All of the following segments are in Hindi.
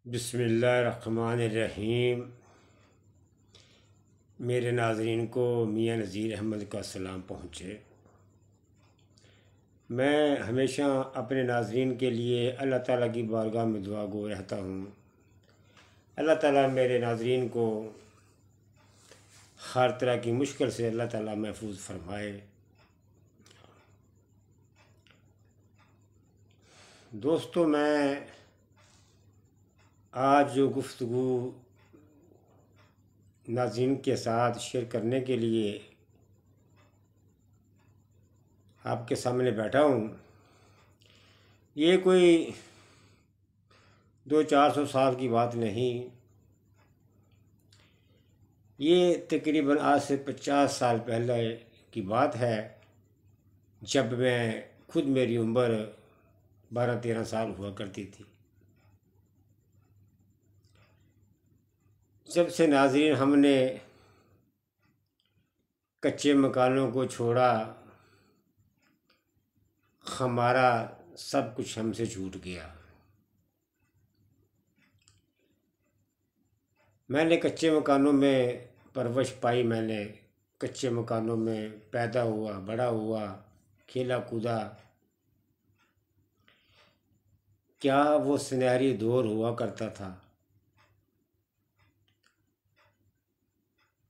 बिस्मिल्लाहिर्रहमानिर्रहीम। मेरे नाज़रीन को मियाँ नज़ीर अहमद का सलाम पहुँचे। मैं हमेशा अपने नाज़रीन के लिए अल्लाह ताला की बारगाह में दुआ गो रहता हूँ। अल्लाह ताला मेरे नाज़रीन को हर तरह की मुश्किल से अल्लाह ताला महफूज फरमाए। दोस्तों, मैं आज जो गुफ्तगू नाज़रीन के साथ शेयर करने के लिए आपके सामने बैठा हूँ, ये कोई 200-400 साल की बात नहीं। ये तकरीबन आज से 50 साल पहले की बात है, जब मैं खुद मेरी उम्र 12-13 साल हुआ करती थी। जब से नाज़रीन हमने कच्चे मकानों को छोड़ा, हमारा सब कुछ हमसे छूट गया। मैंने कच्चे मकानों में परवरिश पाई, मैंने कच्चे मकानों में पैदा हुआ, बड़ा हुआ, खेला कूदा। क्या वो सुनहरी दौर हुआ करता था।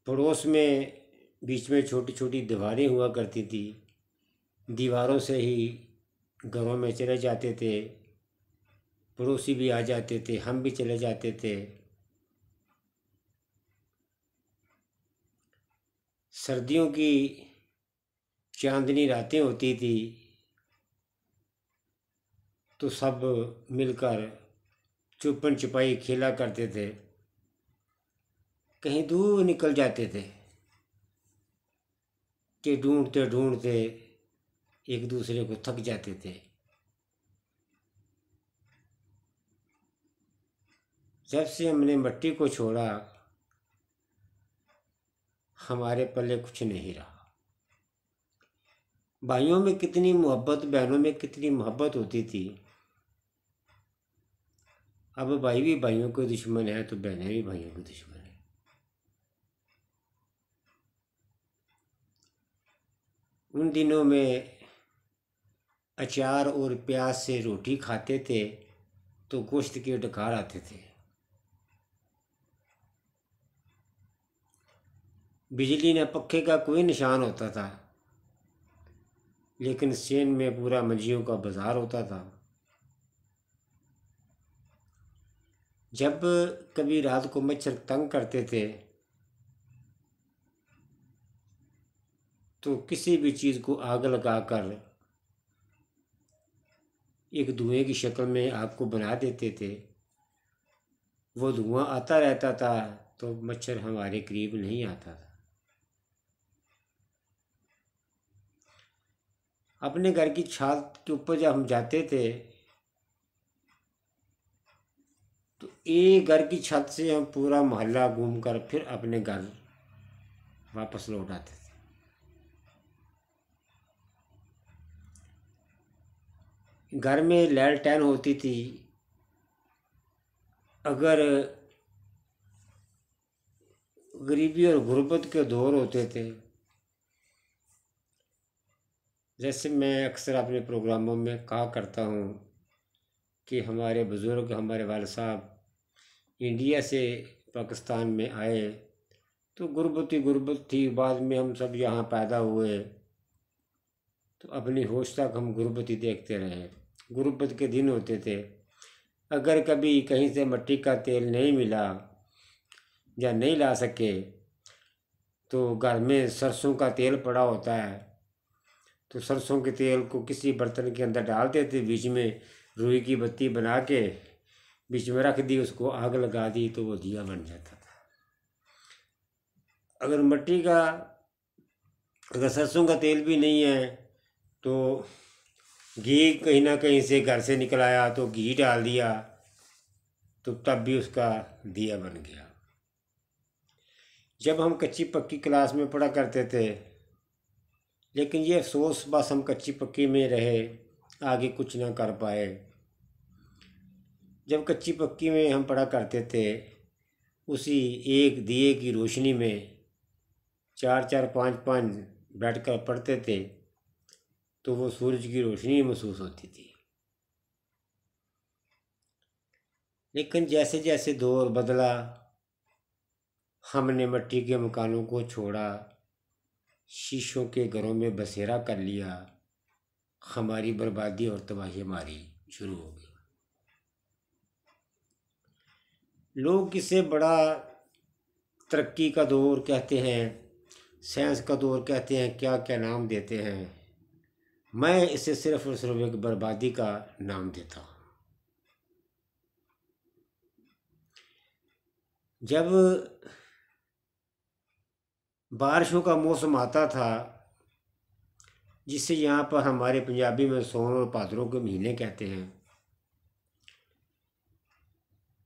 पड़ोस में बीच में छोटी छोटी दीवारें हुआ करती थी, दीवारों से ही घरों में चले जाते थे, पड़ोसी भी आ जाते थे, हम भी चले जाते थे। सर्दियों की चांदनी रातें होती थी तो सब मिलकर छुपन छुपाई खेला करते थे, कहीं दूर निकल जाते थे कि ढूंढते ढूंढते एक दूसरे को थक जाते थे। जब से हमने मिट्टी को छोड़ा, हमारे पल्ले कुछ नहीं रहा। भाइयों में कितनी मोहब्बत, बहनों में कितनी मोहब्बत होती थी। अब भाई भी भाइयों के दुश्मन है तो बहनें भी भाइयों के दुश्मन है। उन दिनों में अचार और प्याज से रोटी खाते थे तो गोश्त के डकार आते थे। बिजली न पक्के का कोई निशान होता था, लेकिन सेन में पूरा मंजियों का बाजार होता था। जब कभी रात को मच्छर तंग करते थे तो किसी भी चीज़ को आग लगाकर एक धुएं की शक्ल में आग को बना देते थे। वो धुआं आता रहता था तो मच्छर हमारे करीब नहीं आता था। अपने घर की छत के ऊपर जब हम जाते थे तो एक घर की छत से हम पूरा मोहल्ला घूमकर फिर अपने घर वापस लौट आते थे। घर में लैलटेन होती थी। अगर गरीबी और गुर्बत के दौर होते थे, जैसे मैं अक्सर अपने प्रोग्रामों में कहा करता हूँ कि हमारे बुज़ुर्ग, हमारे वालिद साहब इंडिया से पाकिस्तान में आए तो गुर्बत ही गुर्बत थी। बाद में हम सब यहाँ पैदा हुए तो अपनी होश तक हम गुर्बत ही देखते रहे। गुर्बत के दिन होते थे। अगर कभी कहीं से मिट्टी का तेल नहीं मिला या नहीं ला सके तो घर में सरसों का तेल पड़ा होता है, तो सरसों के तेल को किसी बर्तन के अंदर डाल देते, बीच में रुई की बत्ती बना के बीच में रख दी, उसको आग लगा दी तो वो दिया बन जाता था। अगर मिट्टी का, अगर सरसों का तेल भी नहीं है तो घी कहीं ना कहीं से घर से निकल आया तो घी डाल दिया तो तब भी उसका दिया बन गया। जब हम कच्ची पक्की क्लास में पढ़ा करते थे, लेकिन ये अफसोस बस हम कच्ची पक्की में रहे, आगे कुछ ना कर पाए। जब कच्ची पक्की में हम पढ़ा करते थे, उसी एक दिए की रोशनी में 4-4 5-5 बैठकर पढ़ते थे तो वो सूरज की रोशनी महसूस होती थी। लेकिन जैसे जैसे दौर बदला, हमने मिट्टी के मकानों को छोड़ा, शीशों के घरों में बसेरा कर लिया, हमारी बर्बादी और तबाही हमारी शुरू हो गई। लोग इसे बड़ा तरक्की का दौर कहते हैं, साइंस का दौर कहते हैं, क्या क्या नाम देते हैं। मैं इसे सिर्फ और सिर्फ एक बर्बादी का नाम देता हूँ। जब बारिशों का मौसम आता था, जिसे यहाँ पर हमारे पंजाबी में सोन और भादरों के महीने कहते हैं,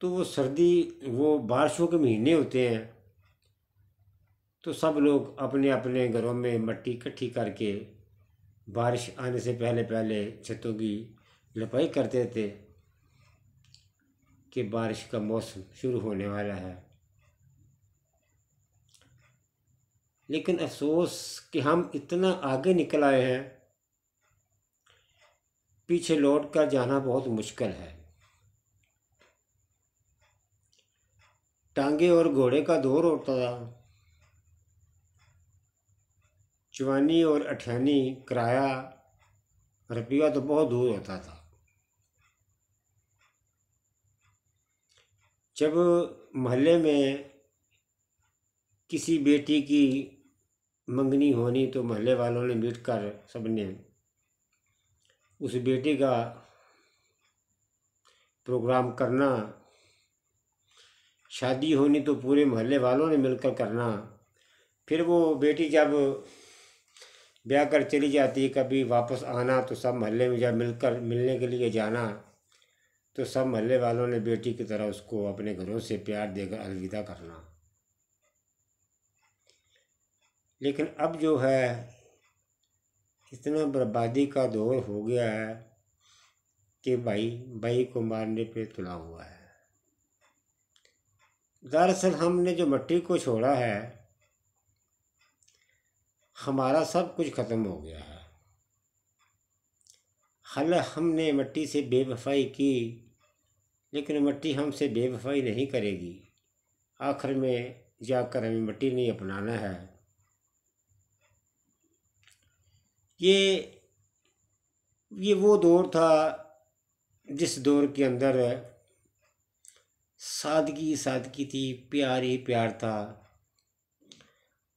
तो वो बारिशों के महीने होते हैं। तो सब लोग अपने अपने घरों में मिट्टी इकट्ठी करके बारिश आने से पहले पहले छतों की लिपाई करते थे कि बारिश का मौसम शुरू होने वाला है। लेकिन अफसोस कि हम इतना आगे निकल आए हैं, पीछे लौट कर जाना बहुत मुश्किल है। टांगे और घोड़े का दौर होता था, जवानी और अठ्यानी किराया रुपया तो बहुत दूर होता था। जब मोहल्ले में किसी बेटी की मंगनी होनी तो मोहल्ले वालों ने मिलकर सबने उस बेटी का प्रोग्राम करना, शादी होनी तो पूरे मोहल्ले वालों ने मिलकर करना। फिर वो बेटी जब ब्याह कर चली जाती, कभी वापस आना तो सब मोहल्ले में जब मिलकर मिलने के लिए जाना, तो सब मोहल्ले वालों ने बेटी की तरह उसको अपने घरों से प्यार देकर अलविदा करना। लेकिन अब जो है इतना बर्बादी का दौर हो गया है कि भाई भाई को मारने पे तुला हुआ है। दरअसल हमने जो मिट्टी को छोड़ा है, हमारा सब कुछ खत्म हो गया है। हालांकि हमने मिट्टी से बेवफाई की, लेकिन मिट्टी हमसे बेवफाई नहीं करेगी। आखिर में जाकर हमें मिट्टी नहीं अपनाना है। ये वो दौर था जिस दौर के अंदर सादगी सादगी थी, प्यार ही प्यार था।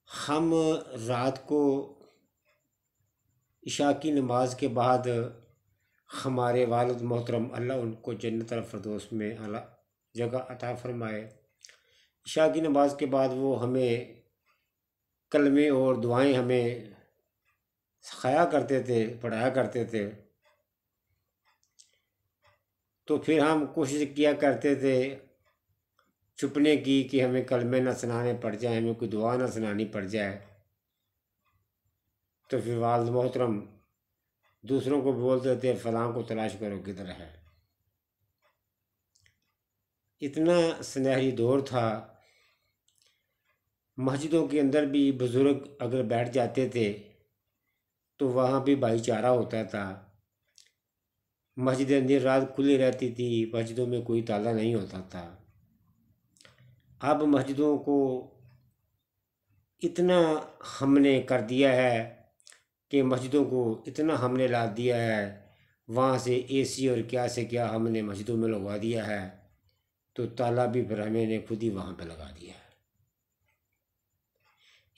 हम रात को इशा की नमाज के बाद हमारे वालिद मोहतरम अल्लाह उनको जन्नत अल फिरदौस में अला जगह अता फरमाए, इशा की नमाज के बाद वो हमें कलमे और दुआएं हमें सिखाया करते थे, पढ़ाया करते थे। तो फिर हम कोशिश किया करते थे छुपने की कि हमें कलमे न सुनाने पड़ जाए, हमें कोई दुआ न सुनानी पड़ जाए। तो फिर वालिद मोहतरम दूसरों को बोलते थे फलां को तलाश करो किधर है। इतना सुनहरी दौर था। मस्जिदों के अंदर भी बुज़ुर्ग अगर बैठ जाते थे तो वहाँ भी भाईचारा होता था। मस्जिद अंदर रात खुली रहती थी, मस्जिदों में कोई ताला नहीं होता था। अब मस्जिदों को इतना हमने कर दिया है कि मस्जिदों को इतना हमने ला दिया है, वहाँ से एसी और क्या से क्या हमने मस्जिदों में लगवा दिया है, तो ताला भी फिर हमने खुद ही वहाँ पे लगा दिया है।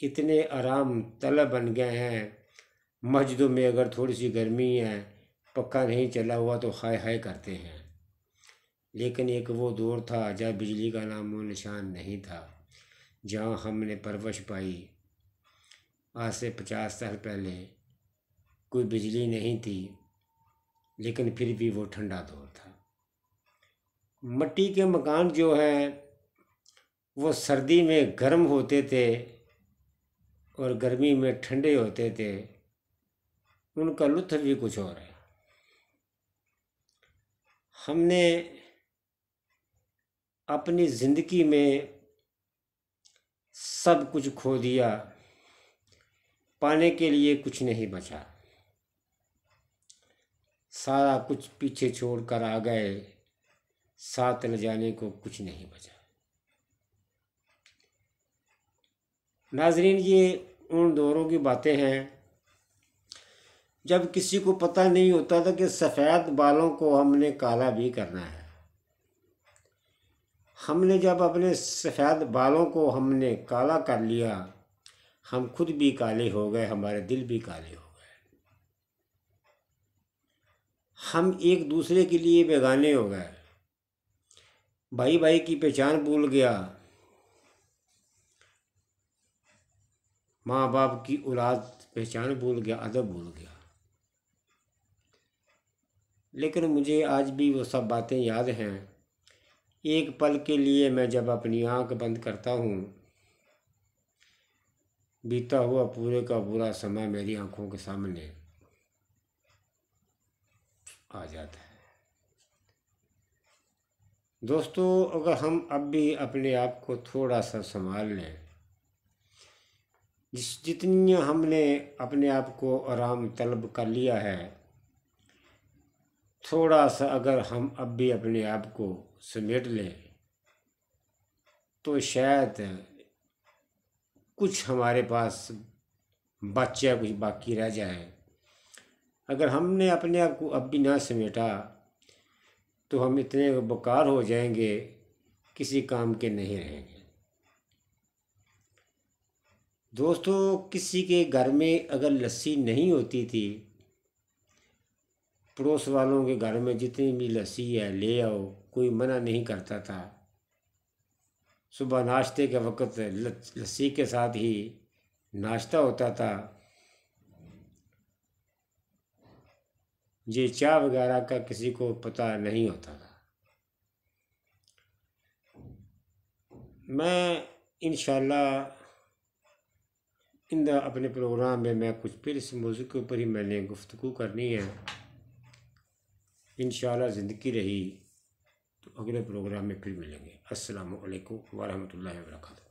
इतने आराम तलब बन गए हैं। मस्जिदों में अगर थोड़ी सी गर्मी है, पक्का नहीं चला हुआ तो हाय हाय करते हैं। लेकिन एक वो दौर था जब बिजली का नामो निशान नहीं था, जहाँ हमने परवरिश पाई। आज से 50 साल पहले कोई बिजली नहीं थी, लेकिन फिर भी वो ठंडा दौर था। मिट्टी के मकान जो हैं वो सर्दी में गर्म होते थे और गर्मी में ठंडे होते थे। उनका लुत्फ़ भी कुछ और है। हमने अपनी ज़िंदगी में सब कुछ खो दिया, पाने के लिए कुछ नहीं बचा। सारा कुछ पीछे छोड़ कर आ गए, साथ ले जाने को कुछ नहीं बचा। नाज़रीन, ये उन दौरों की बातें हैं जब किसी को पता नहीं होता था कि सफ़ेद बालों को हमने काला भी करना है। हमने जब अपने सफ़ेद बालों को हमने काला कर लिया, हम खुद भी काले हो गए, हमारे दिल भी काले हो गए। हम एक दूसरे के लिए बेगाने हो गए। भाई भाई की पहचान भूल गया, माँ बाप की औलाद पहचान भूल गया, अदब भूल गया। लेकिन मुझे आज भी वो सब बातें याद हैं। एक पल के लिए मैं जब अपनी आंख बंद करता हूँ, बीता हुआ पूरे का पूरा समय मेरी आंखों के सामने आ जाता है। दोस्तों, अगर हम अब भी अपने आप को थोड़ा सा संभाल लें, जितनी हमने अपने आप को आराम तलब कर लिया है, थोड़ा सा अगर हम अब भी अपने आप को समेट लें तो शायद कुछ हमारे पास बच्चा कुछ बाकी रह जाए। अगर हमने अपने आप को अब भी ना समेटा तो हम इतने बेकार हो जाएंगे, किसी काम के नहीं रहेंगे। दोस्तों, किसी के घर में अगर लस्सी नहीं होती थी, पड़ोस वालों के घर में जितनी भी लस्सी है ले आओ, कोई मना नहीं करता था। सुबह नाश्ते के वक़्त लस्सी के साथ ही नाश्ता होता था। ये चाय वगैरह का किसी को पता नहीं होता था। मैं इंशाल्लाह अपने प्रोग्राम में मैं कुछ फिर इस मौजू के ऊपर ही मैंने गुफ्तगू करनी है। इंशाल्लाह ज़िंदगी रही तो अगले प्रोग्राम में फिर मिलेंगे। अस्सलामु अलैकुम व रहमतुल्लाहि व बरकातहू।